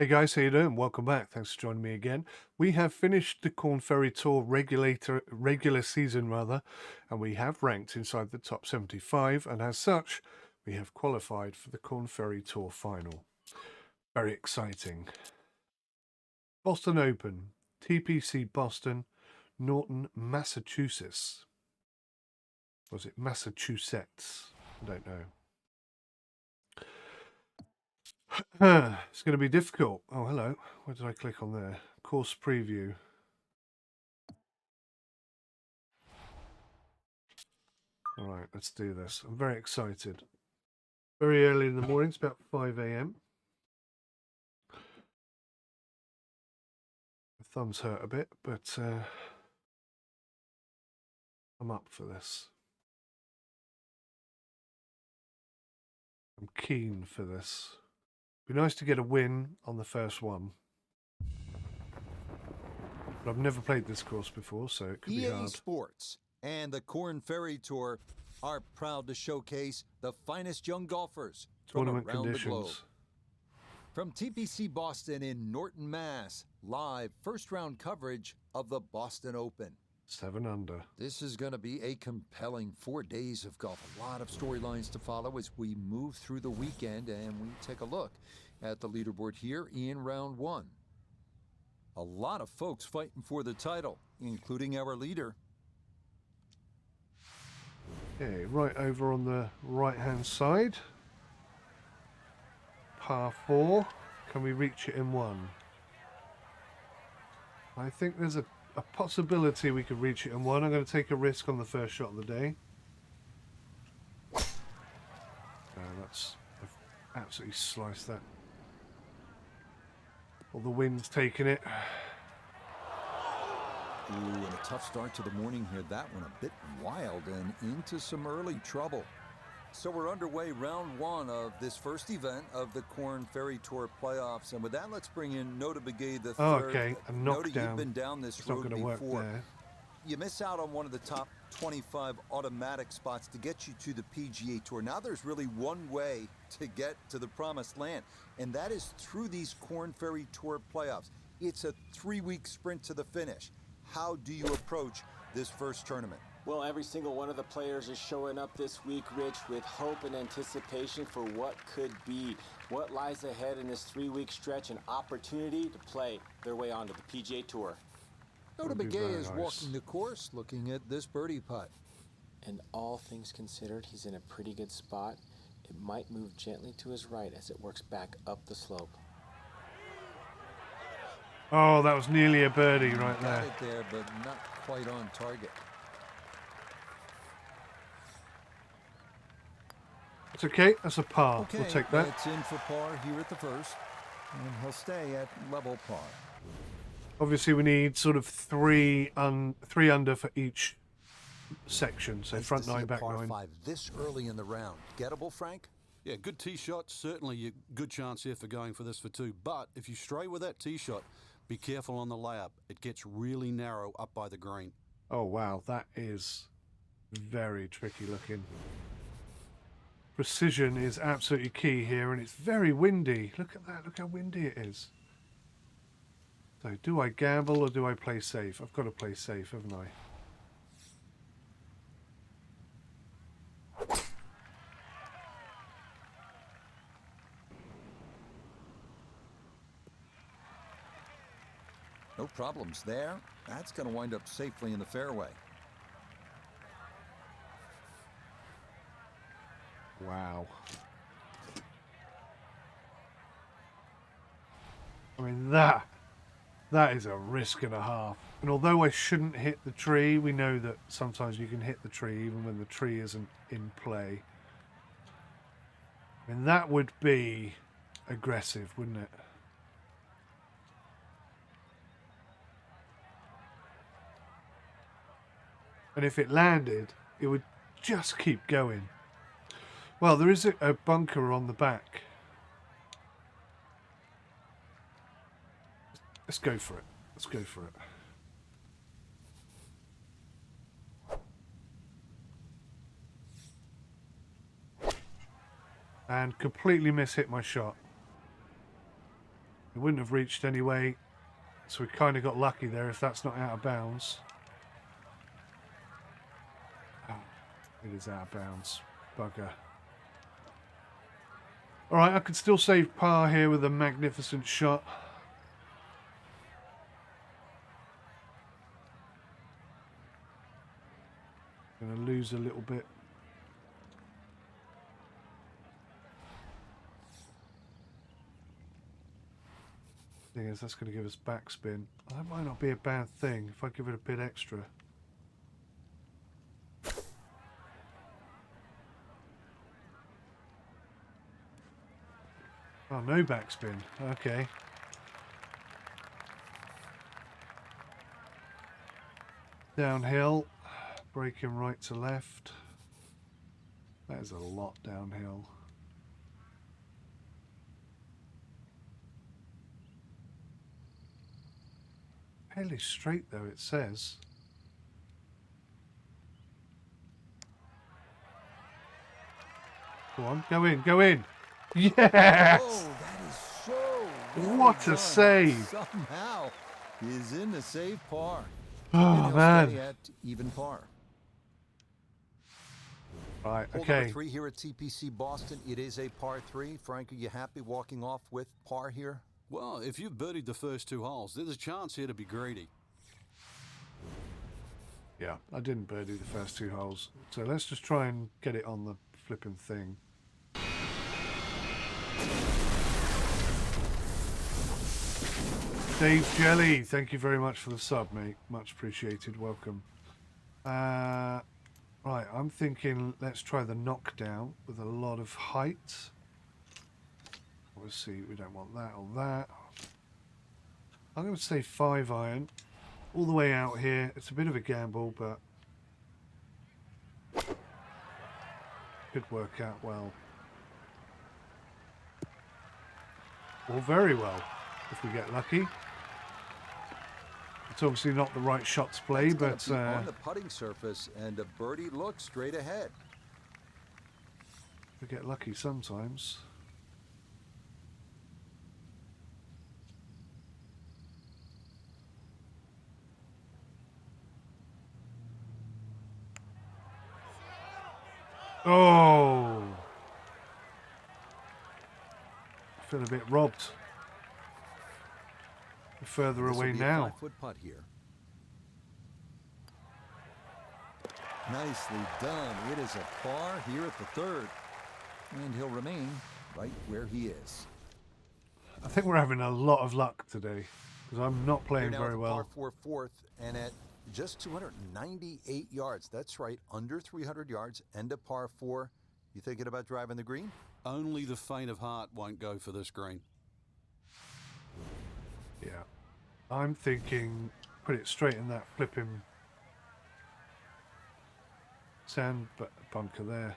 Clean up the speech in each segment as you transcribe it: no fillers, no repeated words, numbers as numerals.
Hey guys, how you doing? Welcome back. Thanks for joining me again. We have finished the Korn Ferry Tour regular season and we have ranked inside the top 75, and as such, we have qualified for the Korn Ferry Tour final. Very exciting. Boston Open, TPC Boston, Norton, Massachusetts. Was it Massachusetts? I don't know. It's going to be difficult. Oh, hello. Where did I click on there? Course preview. All right, let's do this. I'm very excited. Very early in the morning. It's about 5 a.m. My thumbs hurt a bit, but I'm up for this. I'm keen for this. Be nice to get a win on the first one. But I've never played this course before, so it could be hard. EA Sports and the Korn Ferry Tour are proud to showcase the finest young golfers Tournament from around conditions. the globe. From TPC Boston in Norton, Mass, live first-round coverage of the Boston Open. 7 under. This is going to be a compelling 4 days of golf. A lot of storylines to follow as we move through the weekend, and we take a look at the leaderboard here in round 1. A lot of folks fighting for the title, including our leader. Okay, right over on the right-hand side. Par 4. Can we reach it in 1? I think there's a possibility we could reach it in 1. I'm going to take a risk on the first shot of the day. I've absolutely sliced that. Well, the wind's taking it. Ooh, and a tough start to the morning here. That one a bit wild and into some early trouble. So we're underway, round 1 of this first event of the Korn Ferry Tour playoffs. And with that, let's bring in 𝗦𝘂𝗶𝗃𝗬𝗏 III. Oh, okay, a knockdown. You've been down this it's road not going to work before. there. You miss out on one of the top 25 automatic spots to get you to the PGA Tour. Now there's really one way to get to the promised land, and that is through these Korn Ferry Tour playoffs. It's a 3-week sprint to the finish. How do you approach this first tournament? Well, every single one of the players is showing up this week, Rich, with hope and anticipation for what could be. What lies ahead in this 3-week stretch, an opportunity to play their way onto the PGA Tour. 𝗦𝘂𝗶𝗃𝗬𝗏 is walking the course, looking at this birdie putt. And all things considered, he's in a pretty good spot. It might move gently to his right as it works back up the slope. Oh, that was nearly a birdie right there. Got it there, but not quite on target. It's okay. That's a par. Okay, We'll take that. It's in for par here at the first, and he'll stay at level par. Obviously, we need sort of three under for each section. So Nice front to see 9, a back par 9. 5 this early in the round. Gettable, Frank? Yeah, good tee shot. Certainly a good chance here for going for this for 2. But if you stray with that tee shot, be careful on the layup. It gets really narrow up by the green. Oh, wow. That is very tricky looking. Precision is absolutely key here, and it's very windy. Look at that. Look how windy it is. So do I gamble or do I play safe? I've got to play safe, haven't I? No problems there. That's going to wind up safely in the fairway. Wow. I mean, that is a risk and a half. And although I shouldn't hit the tree, we know that sometimes you can hit the tree even when the tree isn't in play. I mean, that would be aggressive, wouldn't it? And if it landed, it would just keep going. Well, there is a bunker on the back. Let's go for it. Let's go for it. And completely mishit my shot. It It wouldn't have reached anyway, so we kind of got lucky there if that's not out of bounds. Oh, it is out of bounds. Bugger. Alright, I can still save par here with a magnificent shot. Gonna lose a little bit. Thing is, that's going to give us backspin. That might not be a bad thing if I give it a bit extra. Oh, no backspin. Okay. Downhill. Braking right to left. That is a lot downhill. Fairly straight though, it says. Go on, go in, go in. Yes! Oh, that is so well What a done. save. Somehow is in to save par. Oh, And he'll man. stay at even par. Right, Hole okay. number 3 here at TPC Boston. It is a par 3. Frank, are you happy walking off with par here? Well, if you've birdied the first 2 holes, there's a chance here to be greedy. Yeah, I didn't birdie the first 2 holes. So let's just try and get it on the flipping thing. Dave Jelly, thank you very much for the sub, mate. Much appreciated. Welcome. Right, I'm thinking let's try the knockdown with a lot of height. Obviously, we don't want that or that. I'm going to say 5 iron. All the way out here. It's a bit of a gamble, but could work out well. Or very well, if we get lucky. It's obviously not the right shot to play, That's but gonna be on the putting surface, and a birdie looks straight ahead. we get lucky sometimes. Oh! I feel a bit robbed. We're further This will away be now. a 5-foot putt here. Nicely done. It is a par here at the 3rd. And he'll remain right where he is. I think we're having a lot of luck today because I'm not Here playing now very at the well. par 4 4th, and at just 298 yards. That's right, under 300 yards, and a par 4. You thinking about driving the green? Only the faint of heart won't go for this green. Yeah. I'm thinking put it straight in that flipping sand bunker there.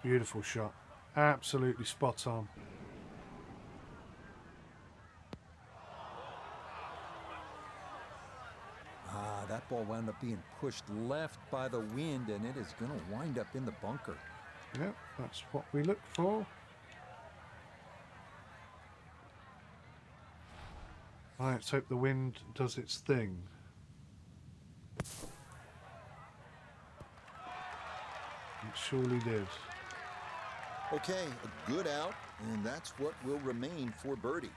Beautiful shot. Absolutely spot on. That ball wound up being pushed left by the wind, and it is going to wind up in the bunker. Yep, that's what we look for. Right, let's hope the wind does its thing. It surely did. Okay, a good out, and that's what will remain for birdie.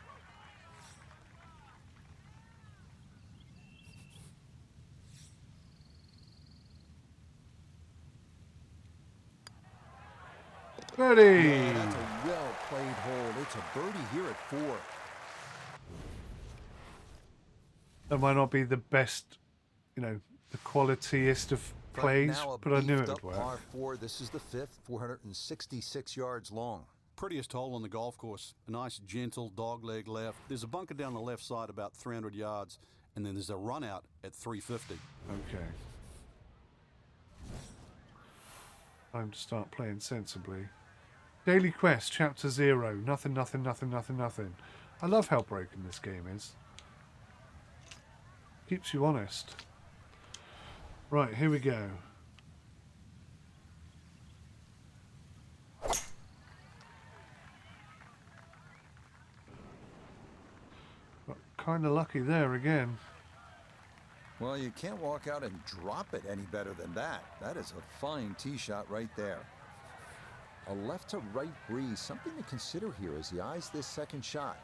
Birdie! Yeah, that's a well-played hole. It's a birdie here at 4. That might not be the best, you know, the qualitiest of plays, Now a but I knew it beefed would up work. par 4. This is the 5th, 466 yards long. Prettiest hole on the golf course. A nice, gentle dogleg left. There's a bunker down the left side about 300 yards, and then there's a run out at 350. Okay. Time to start playing sensibly. Daily Quest, Chapter 0. Nothing, nothing, nothing, nothing, nothing. I love how broken this game is. Keeps you honest. Right, here we go. kind of lucky there again. Well, you can't walk out and drop it any better than that. That is a fine tee shot right there. A left to right breeze, something to consider here as he eyes this second shot.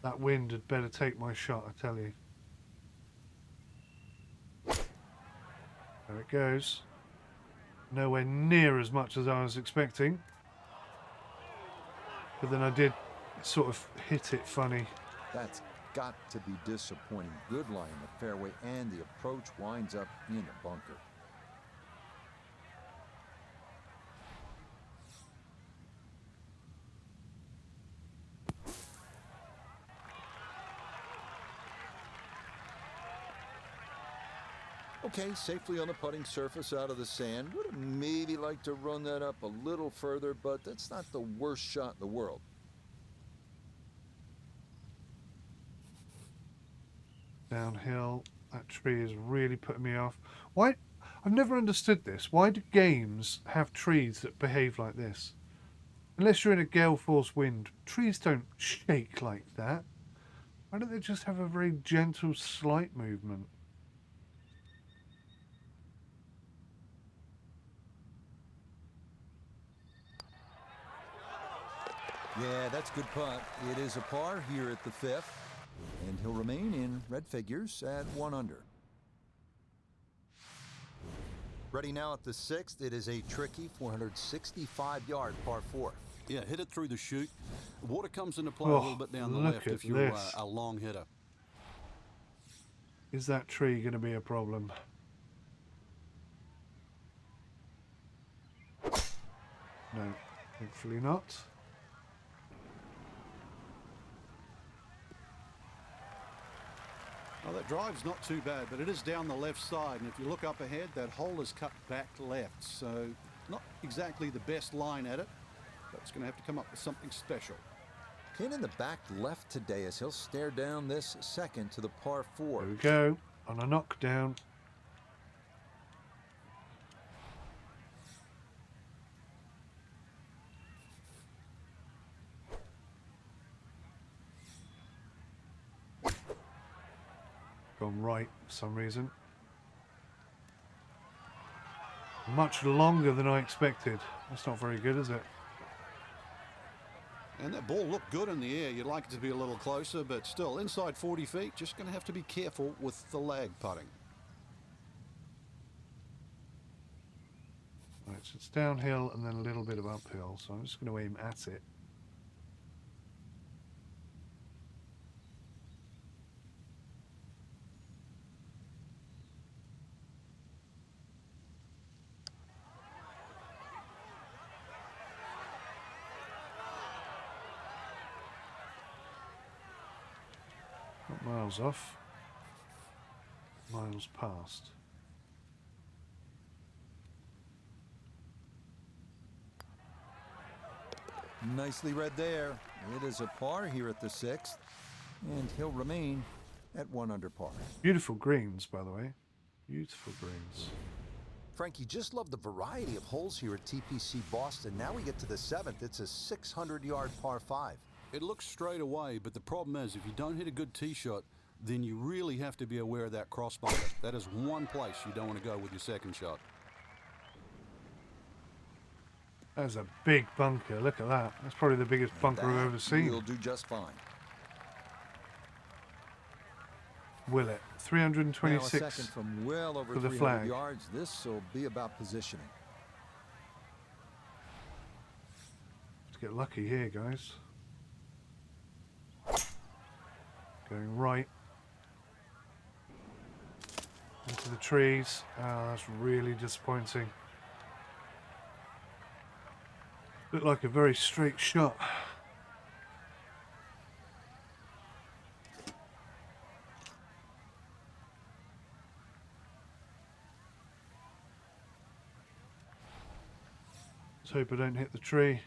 That wind had better take my shot, I tell you. There it goes. Nowhere near as much as I was expecting. But then I did sort of hit it funny. That's got to be disappointing. Good lie in the fairway, and the approach winds up in the bunker. Okay, safely on the putting surface out of the sand. Would have maybe liked to run that up a little further, but that's not the worst shot in the world. Downhill. That tree is really putting me off. Why? I've never understood this. Why do games have trees that behave like this? Unless you're in a gale force wind, trees don't shake like that. Why don't they just have a very gentle, slight movement? Yeah, that's a good putt. It is a par here at the 5th, and he'll remain in red figures at 1 under. Ready now at the 6th. It is a tricky 465-yard par 4. Yeah, hit it through the chute. Water comes into play a little bit down the left if you're a long hitter. Is that tree going to be a problem? No, hopefully not. Well, that drive's not too bad, but it is down the left side, and if you look up ahead, that hole is cut back left, so not exactly the best line at it, but it's going to have to come up with something special. Pin in the back left today as he'll stare down this second to the par 4. There we go, on a knockdown. Gone right for some reason. Much longer than I expected. That's not very good, is it? And that ball looked good in the air. You'd like it to be a little closer, but still inside 40 feet. Just going to have to be careful with the lag putting. Right, so it's downhill and then a little bit of uphill, so I'm just going to aim at it. Not miles off, miles past. Nicely read there. It is a par here at the 6th, and he'll remain at 1 under par. Beautiful greens, by the way. Beautiful greens. Frankie, just love the variety of holes here at TPC Boston. Now we get to the 7th. It's a 600-yard par 5. It looks straight away, but the problem is if you don't hit a good tee shot, then you really have to be aware of that cross bunker. That is one place you don't want to go with your second shot. That's a big bunker. Look at that. That's probably the biggest bunker I've ever seen. He'll do just fine. Will it? 326 now a second from well over for the 300 flag. yards. This will be about positioning. Let's get lucky here, guys. Going right into the trees. Oh, that's really disappointing. Looked like a very straight shot. Let's hope I don't hit the tree.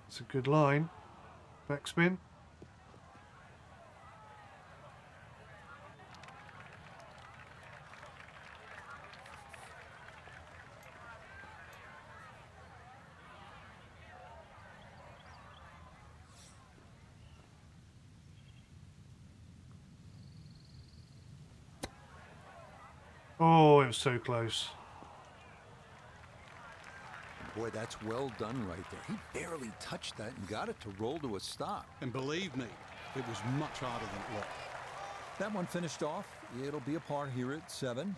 It's a good line. Backspin. Oh, it was so close. Boy, that's well done right there. He barely touched that and got it to roll to a stop. And believe me, it was much harder than it looked. That one finished off. It'll be a par here at 7.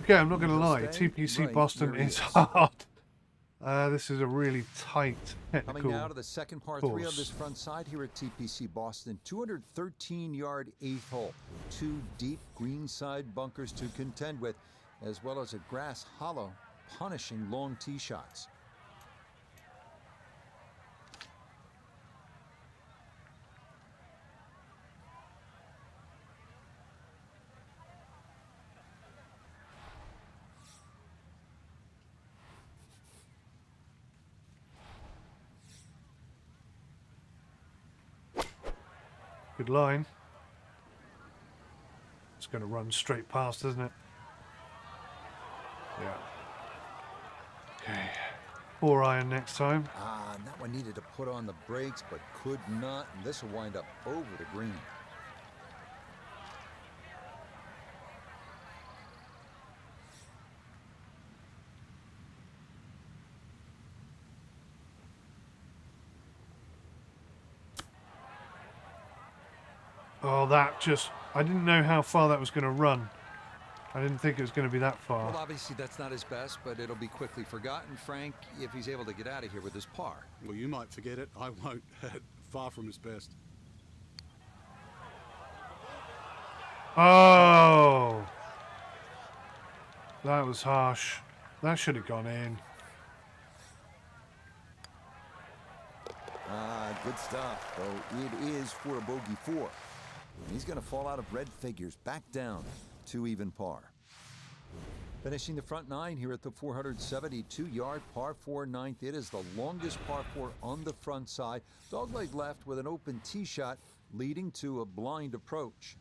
Okay, I'm not going to lie. Stay TPC right Boston where he is is. hard. This is a really tight technical Coming now to the second par 3 of course. this front side here at TPC Boston. 213-yard 8th hole. 2 deep greenside bunkers to contend with, as well as a grass hollow punishing long tee shots. Good line. It's going to run straight past, isn't it? Yeah. Okay. 4-iron next time. And that one needed to put on the brakes, but could not. And this will wind up over the green. Oh, that just... I didn't know how far that was going to run. I didn't think it was going to be that far. Well, obviously that's not his best, but it'll be quickly forgotten, Frank, if he's able to get out of here with his par. Well, you might forget it. I won't. Far from his best. Oh! That was harsh. That should have gone in. Good stuff, though it is for a bogey 4. He's going to fall out of red figures, back down to even par. Finishing the front 9 here at the 472-yard par 4 9th. It is the longest par 4 on the front side. Dogleg left with an open tee shot leading to a blind approach.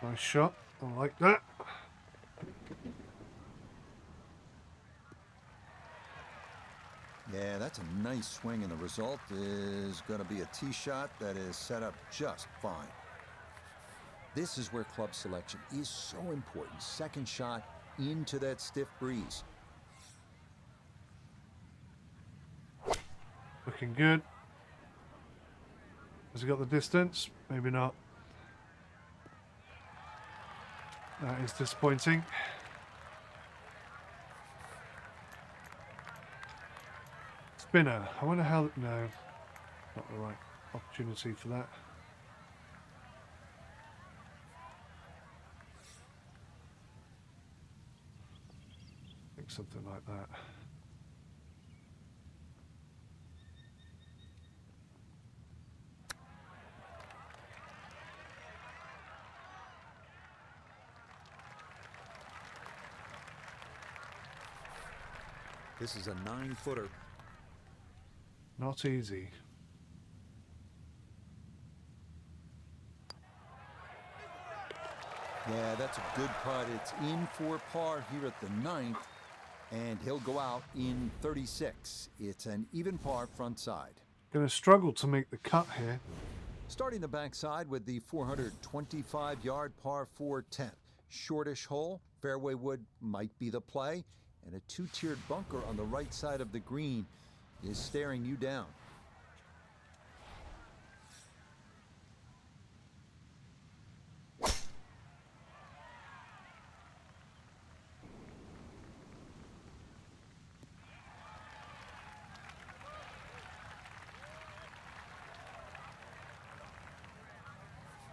Nice shot. I like that. Yeah, that's a nice swing, and the result is going to be a tee shot that is set up just fine. This is where club selection is so important. Second shot into that stiff breeze. Looking good. Has he got the distance? Maybe not. That is disappointing. Spinner. I wonder how... No. Not the right opportunity for that. I think something like that. This is a 9-footer. Not easy. Yeah, that's a good putt. It's in for par here at the 9th, and he'll go out in 36. It's an even par front side. Going to struggle to make the cut here. Starting the backside with the 425-yard par 4 10th. Shortish hole, fairway wood might be the play, and a 2-tiered bunker on the right side of the green is staring you down.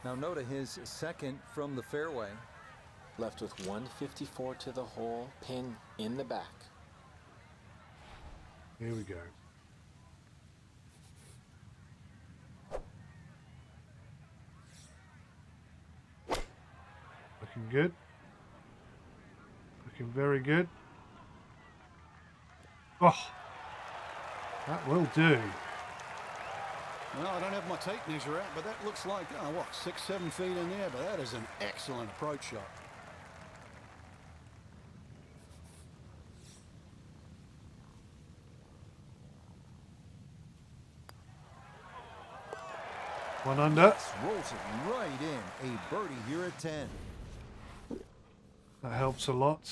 Now note his second from the fairway. Left with 154 to the hole, pin in the back. Here we go. Looking good. Looking very good. Oh, that will do. Well, I don't have my tape measure out, but that looks like, oh, what, 6-7 feet in there, but that is an excellent approach shot. One under. Yes, rolls it right in. A birdie here at 10. That helps a lot.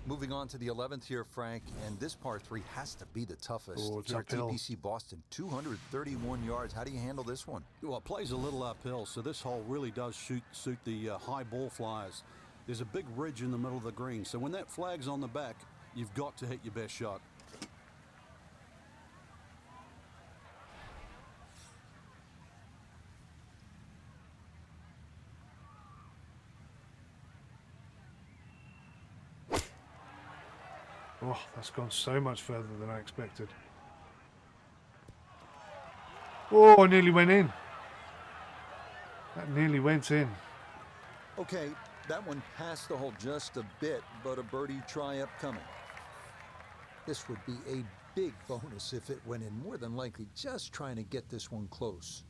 Moving on to the 11th here, Frank, and this par 3 has to be the toughest. Oh, it's Here at uphill. TPC Boston, 231 yards. How do you handle this one? Well, it plays a little uphill, so this hole really does suit the high ball flyers. There's a big ridge in the middle of the green, so when that flag's on the back, you've got to hit your best shot. Oh, that's gone so much further than I expected. Oh, I nearly went in. That nearly went in. Okay, that one passed the hole just a bit, but a birdie try upcoming. This would be a big bonus if it went in. More than likely just trying to get this one close.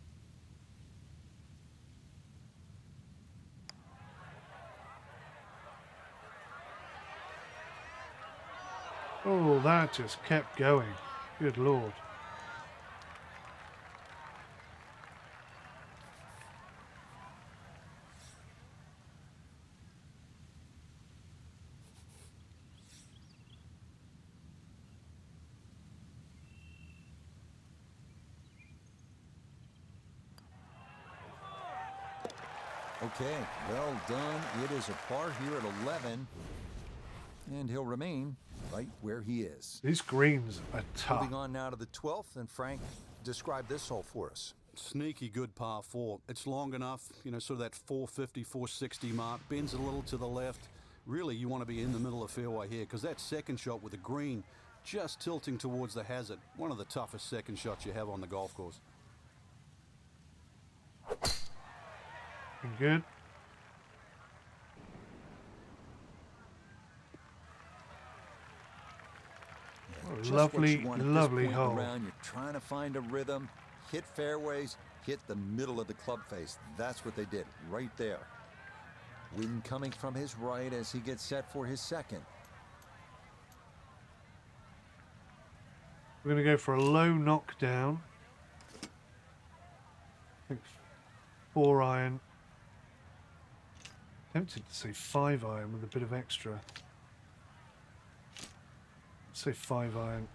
Oh, that just kept going. Good Lord. Okay, well done. It is a par here at 11. And he'll remain right where he is. These greens are tough. Moving on now to the 12th, and Frank, describe this hole for us. Sneaky good par 4. It's long enough, sort of that 450, 460 mark. Bends a little to the left. Really, you want to be in the middle of fairway here because that second shot with the green just tilting towards the hazard. One of the toughest second shots you have on the golf course. Good. Just Lovely, what you want at this lovely point in the hole. round. You're trying to find a rhythm, hit fairways, hit the middle of the club face. That's what they did right there. Wind coming from his right as he gets set for his second. We're going to go for a low knockdown. I think 4-iron. Tempted to say 5-iron with a bit of extra. Let's say 5-iron.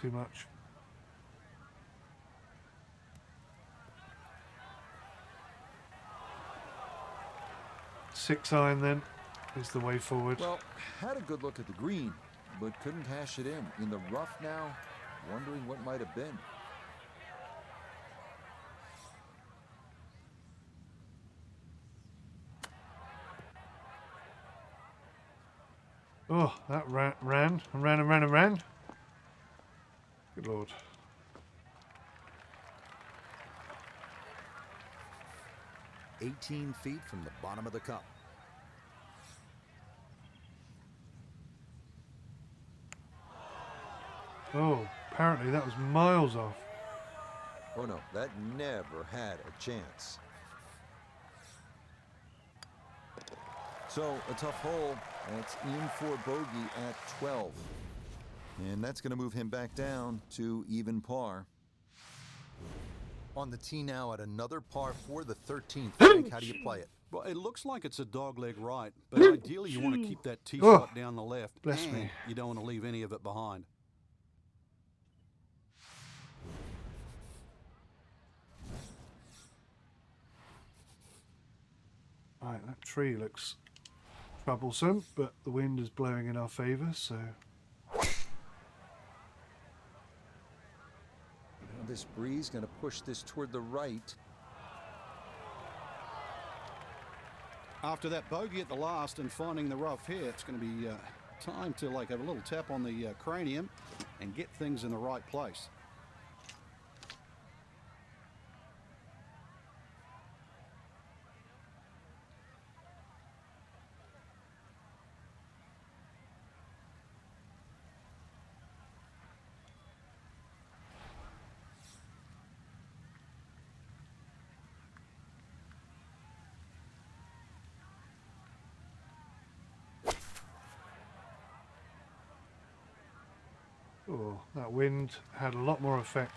Too much. Six-iron then is the way forward. Well, had a good look at the green, but couldn't cash it in the rough now, wondering what might have been. Oh, that ran and ran and ran and ran. Good Lord. "18 feet from the bottom of the cup." Oh, apparently that was miles off. Oh no, that never had a chance. So a tough hole. That's in for bogey at 12. And that's going to move him back down to even par. On the tee now at another par 4, the 13th. Frank, how do you play it? Well, it looks like it's a dogleg right, but ideally you want to keep that tee shot down the left. Bless and me. You don't want to leave any of it behind. Right, that tree looks troublesome, but the wind is blowing in our favour, so... This breeze going to push this toward the right. After that bogey at the last and finding the rough here, it's going to be time to have a little tap on the cranium and get things in the right place. Oh, that wind had a lot more effect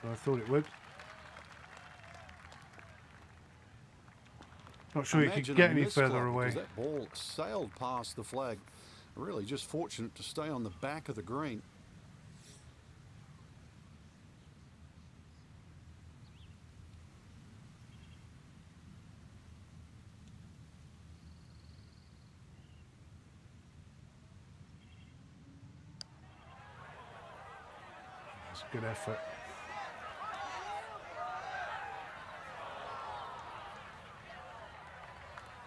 than I thought it would. Not sure you could get any further away. That ball sailed past the flag. Really just fortunate to stay on the back of the green. That's a good effort.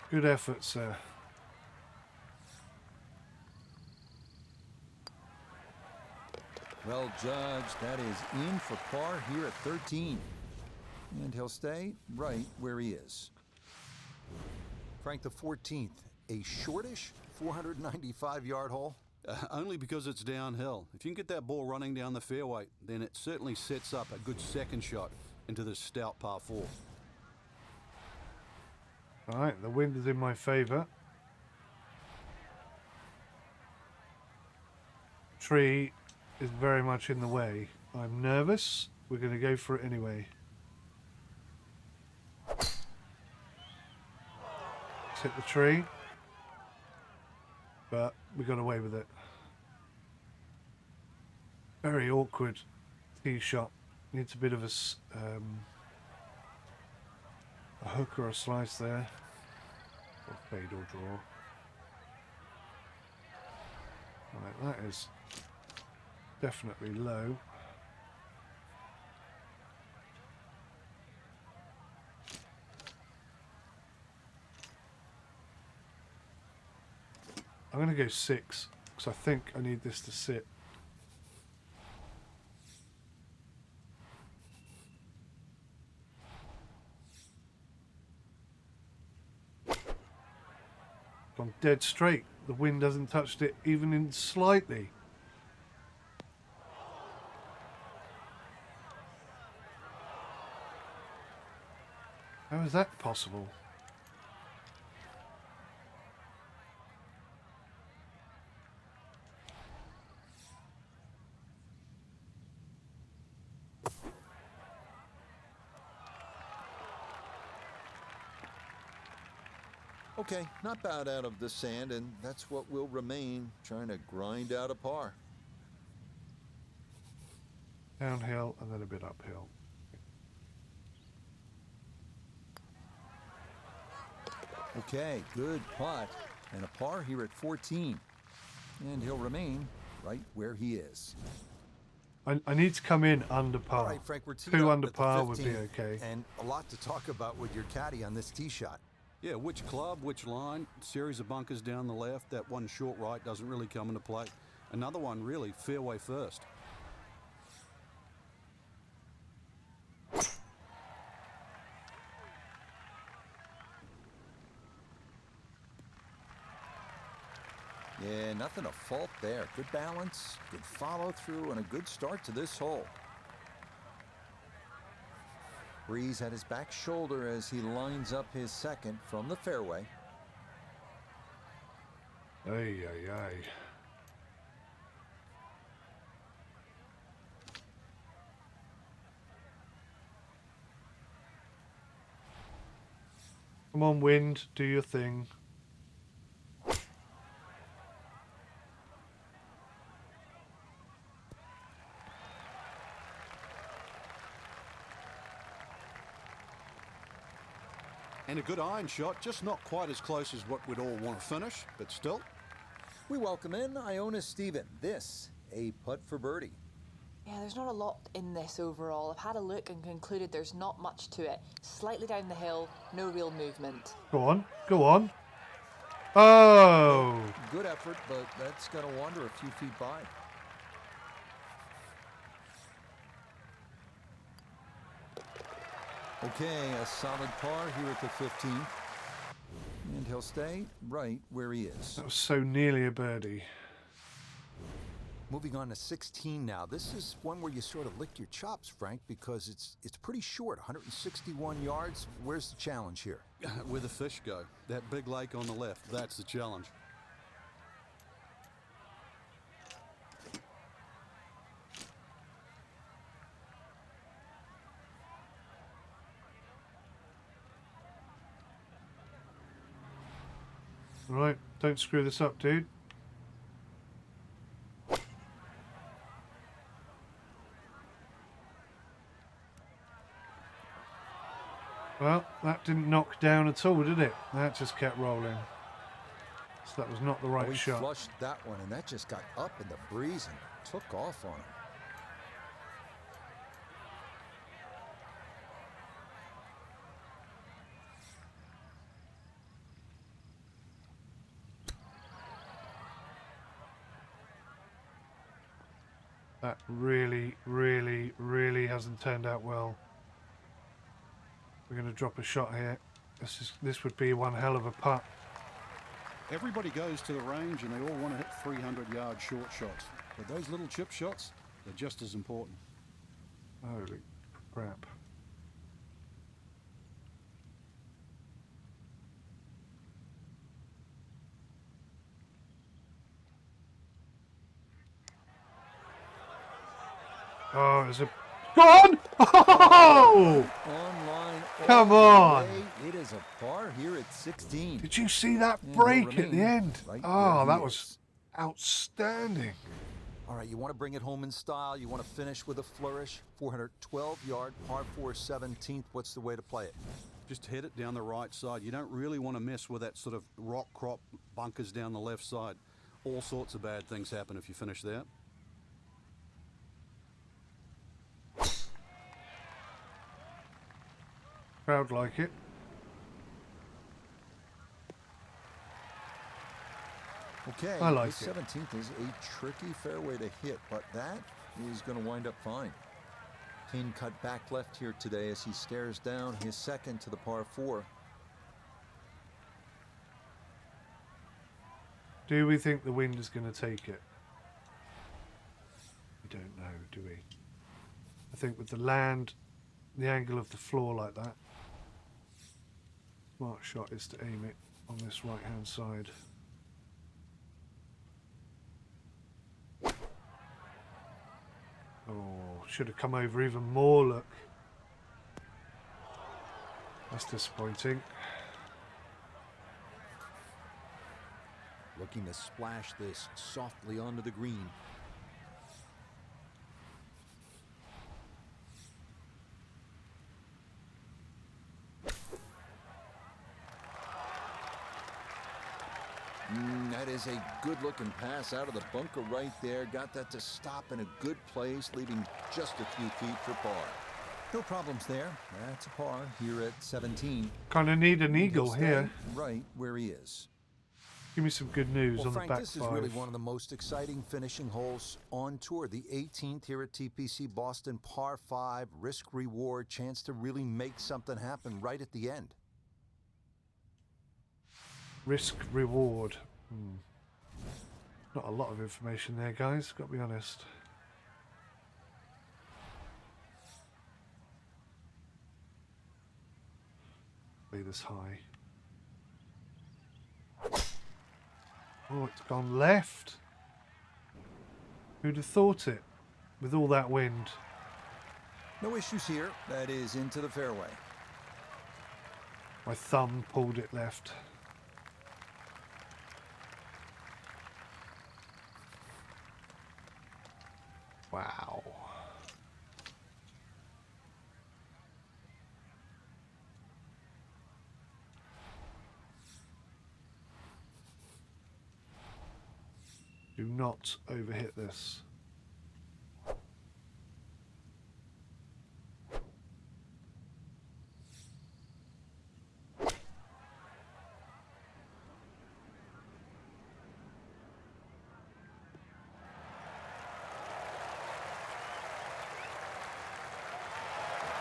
Good effort, sir. Well judged. That is in for par here at 13. And he'll stay right where he is. Frank, the 14th, a shortish 495-yard hole. Only because it's downhill. If you can get that ball running down the fairway, then it certainly sets up a good second shot into this stout par 4. All right, the wind is in my favour. Tree is very much in the way. I'm nervous. We're going to go for it anyway. Let's hit the tree. But we got away with it. Very awkward tee shot. Needs a bit of a hook or a slice there. Or fade or draw. Right, that is definitely low. I'm going to go 6 because I think I need this to sit. Gone dead straight. The wind hasn't touched it even in slightly. How is that possible? Okay, not bad out of the sand, and that's what will remain, trying to grind out a par. Downhill and then a bit uphill. Okay, good putt, and a par here at 14. And he'll remain right where he is. I need to come in under par. All right, Frank, we're teed 2 up under at the par would be 15th, okay. And a lot to talk about with your caddy on this tee shot. Yeah, which club, which line, series of bunkers down the left, that one short right doesn't really come into play. Another one really, fairway first. Yeah, nothing to fault there. Good balance, good follow through, and a good start to this hole. Breeze at his back shoulder as he lines up his second from the fairway. Ay, ay, ay. Come on, wind, do your thing. And a good iron shot, just not quite as close as what we'd all want to finish, but still. We welcome in 𝐬𝐬𝗎𝐿. This, a putt for birdie. Yeah, there's not a lot in this overall. I've had a look and concluded there's not much to it. Slightly down the hill, no real movement. Go on, go on. Oh! Good effort, but that's going to wander a few feet by. Okay, a solid par here at the 15th. And he'll stay right where he is. That was so nearly a birdie. Moving on to 16 now. This is one where you sort of lick your chops, Frank, because it's pretty short, 161 yards. Where's the challenge here? Where the fish go. That big lake on the left, that's the challenge. Right, don't screw this up, dude. Well, that didn't knock down at all, did it? That just kept rolling. So that was not the right He shot. flushed that one, and that just got up in the breeze and took off on him. That really, really, really hasn't turned out well. We're going to drop a shot here. This would be one hell of a putt. Everybody goes to the range and they all want to hit 300-yard short shots. But those little chip shots, they're just as important. Holy crap. Oh, there's a... Gone! Oh! Online. Come all on! the way. It is a par here at 16. Did you see that And break he'll at the remain end? right Oh, where he that was is. outstanding. All right, you want to bring it home in style. You want to finish with a flourish. 412-yard par 4 17th. What's the way to play it? Just hit it down the right side. You don't really want to mess with that sort of rock crop bunkers down the left side. All sorts of bad things happen if you finish there. Crowd like it. Okay, I like this it. 17th is a tricky fairway to hit, but that is going to wind up fine. Kane cut back left here today as he stares down his second to the par 4. Do we think the wind is going to take it? We don't know, do we? I think with the land, the angle of the floor like that, smart shot is to aim it on this right hand side. Oh, should have come over even more, look. That's disappointing. Looking to splash this softly onto the green. That is a good-looking pass out of the bunker right there. Got that to stop in a good place, leaving just a few feet for par. No problems there. That's a par here at 17. Kind of need an He'll eagle stay here. right where he is. Give me some good news Well, on Frank, the back this is five. really one of the most exciting finishing holes on tour. The 18th here at TPC Boston, par 5, risk-reward, chance to really make something happen right at the end. Risk reward. Not a lot of information there, guys. Got to be honest. Play this high. Oh, it's gone left. Who'd have thought it? With all that wind. No issues here. That is into the fairway. My thumb pulled it left. Wow. Do not overhit this.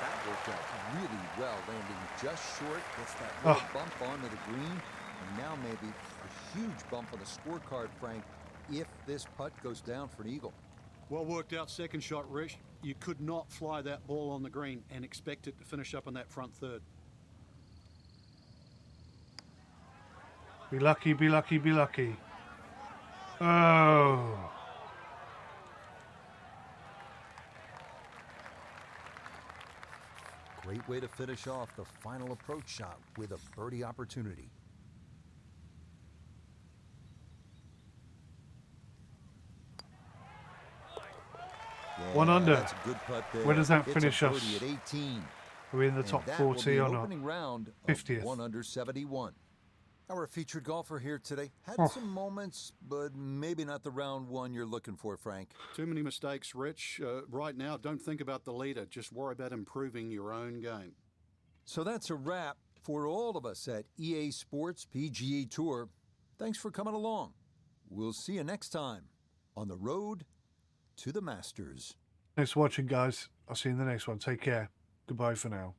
That worked out really well, landing just short. Gets that little bump onto the green. And now maybe a huge bump on the scorecard, Frank, if this putt goes down for an eagle. Well worked out second shot, Rich. You could not fly that ball on the green and expect it to finish up in that front third. Be lucky, be lucky, be lucky. Oh. Great way to finish off the final approach shot with a birdie opportunity. Yeah, One under. That's a good putt there. Where does that It's finish a us? birdie at 18. Are we in the And top that will 40 be or an not? opening round of 50th. 1 under 71. Our featured golfer here today had Oh. some moments, but maybe not the round one you're looking for, Frank. Too many mistakes, Rich. Right now, don't think about the leader. Just worry about improving your own game. So that's a wrap for all of us at EA Sports PGA Tour. Thanks for coming along. We'll see you next time on the road to the Masters. Thanks for watching, guys. I'll see you in the next one. Take care. Goodbye for now.